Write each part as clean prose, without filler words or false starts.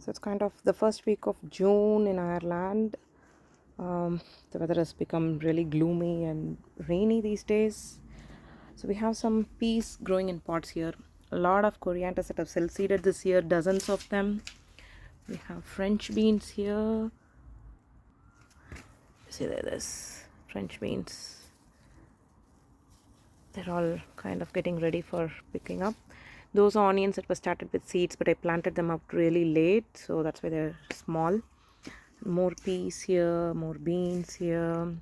So it's kind of the first week of June in Ireland. The weather has become really gloomy and rainy these days. So we have some peas growing in pots here. A lot of corianders that have self-seeded this year, dozens of them. We have French beans here. See there's French beans. They're all kind of getting ready for picking up. Those are onions that were started with seeds, but I planted them out really late, so that's why they're small. More peas here, more beans here,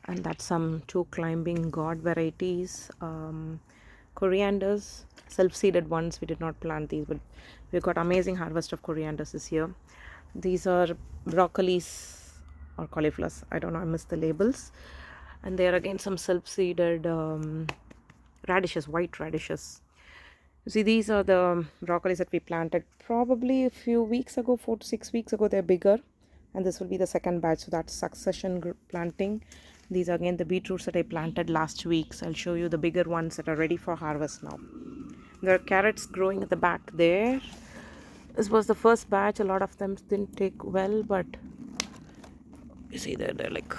and that's some two climbing god varieties. Corianders, self-seeded ones. We did not plant these, but we got amazing harvest of corianders this year. These are broccolis or cauliflowers. I don't know, I missed the labels. And there again some self-seeded radishes, white radishes. You see, these are the broccolis that we planted probably a few weeks ago, 4 to 6 weeks ago. They're bigger, and this will be the second batch, so that's succession planting. These are again the beetroots that I planted last week, so I'll show you the bigger ones that are ready for harvest now. There are carrots growing at the back there. This was the first batch. A lot of them didn't take well, but you see they're like,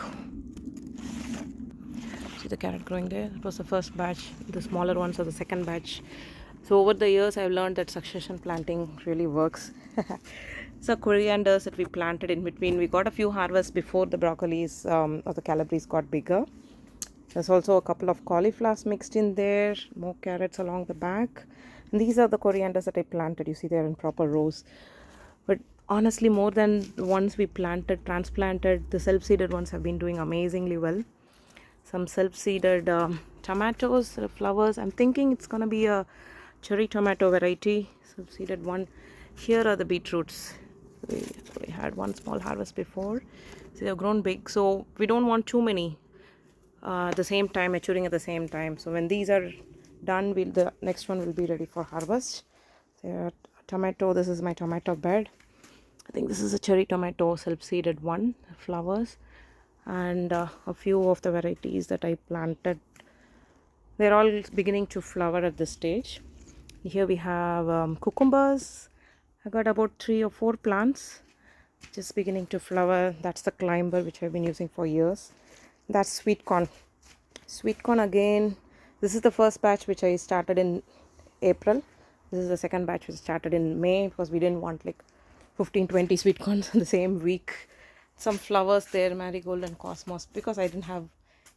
see the carrot growing there. It was the first batch. The smaller ones are the second batch. So over the years I've learned that succession planting really works. So corianders that we planted in between, we got a few harvests before the broccolis or the calabres got bigger. There's also a couple of cauliflowers mixed in there, more carrots along the back. And these are the corianders that I planted. You see they're in proper rows. But honestly, more than the ones we planted, transplanted, the self-seeded ones have been doing amazingly well. Some self-seeded tomatoes, flowers. I'm thinking it's gonna be a cherry tomato variety, self-seeded one. Here are the beetroots. We had one small harvest before, so they've grown big. So we don't want too many at the same time, maturing at the same time. So when these are done, the next one will be ready for harvest. Tomato. This is my tomato bed. I think this is a cherry tomato, self-seeded one, flowers, and a few of the varieties that I planted. They're all beginning to flower at this stage. Here we have cucumbers. I got about 3 or 4 plants just beginning to flower. That's the climber which I've been using for years. That's sweet corn. Sweet corn again. This is the first batch which I started in April. This is the second batch which started in May, because we didn't want like 15-20 sweet corns in the same week. Some flowers there, marigold and cosmos, because I didn't have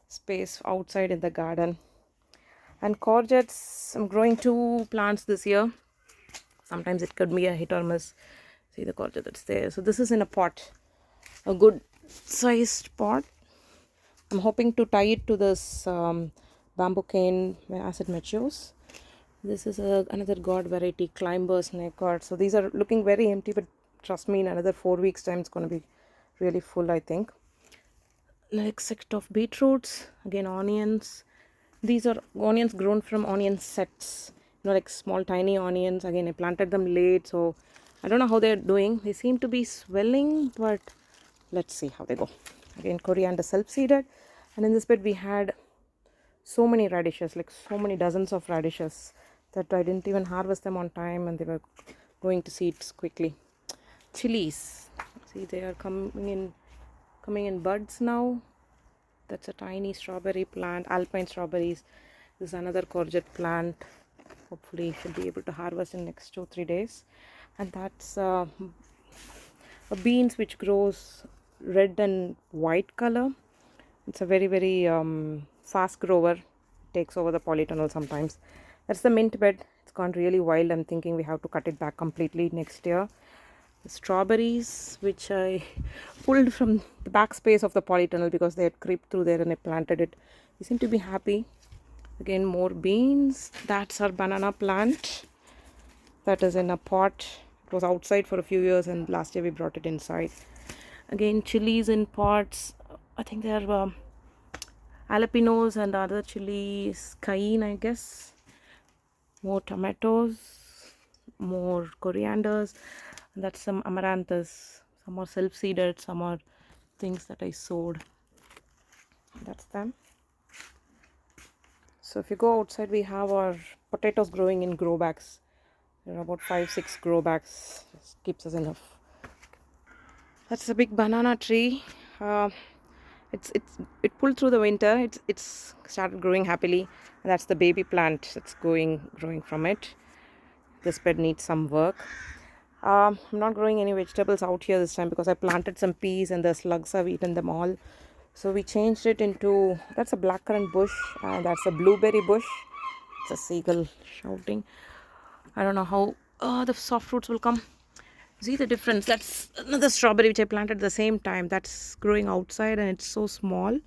space outside in the garden. And courgettes, I'm growing 2 plants this year. Sometimes it could be a hit or miss. See the courgette that's there. So this is in a pot, a good sized pot. I'm hoping to tie it to this bamboo cane as it matures. This is another god variety, climber snake god. So these are looking very empty, but trust me, in another 4 weeks time it's going to be really full, I think. Next set of beetroots, again onions. These are onions grown from onion sets, like small tiny onions. Again, I planted them late, so I don't know how they're doing. They seem to be swelling, but let's see how they go. Again, coriander self-seeded. And in this bed we had so many radishes, like so many dozens of radishes, that I didn't even harvest them on time, and they were going to seeds quickly. Chilies, see they are coming in buds now. That's a tiny strawberry plant, alpine strawberries. This is another courgette plant. Hopefully should be able to harvest in next 2-3 days. And that's a beans which grows red and white color. It's a very fast grower. It takes over the polytunnel sometimes. That's the mint bed. It's gone really wild. I'm thinking we have to cut it back completely next year. The strawberries which I pulled from the back space of the polytunnel because they had creeped through there, and I planted it. They seem to be happy. Again, more beans. That's our banana plant. That is in a pot. It was outside for a few years, and last year we brought it inside. Again, chilies in pots. I think they are jalapenos and other chilies, cayenne, I guess. More tomatoes, more corianders. And that's some amaranthus. Some are self-seeded, some are things that I sowed. That's them. So if you go outside, we have our potatoes growing in grow bags. There are about 5-6 grow bags. This keeps us enough. That's a big banana tree. Uh, it pulled through the winter. It's started growing happily. And that's the baby plant that's growing from it. This bed needs some work. I'm not growing any vegetables out here this time because I planted some peas and the slugs have eaten them all. So we changed it into, that's a blackcurrant bush and that's a blueberry bush. It's a seagull shouting. I don't know how the soft fruits will come. See the difference? That's another strawberry which I planted at the same time. That's growing outside and it's so small,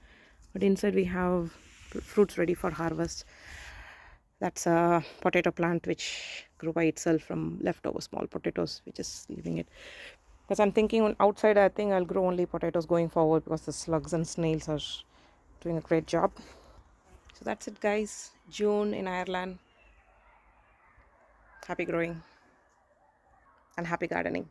but inside we have fruits ready for harvest. That's a potato plant which grew by itself from leftover small potatoes. We're just leaving it because I'm thinking on outside I think I'll grow only potatoes going forward because the slugs and snails are doing a great job. So that's it, guys. June in Ireland. Happy growing and happy gardening.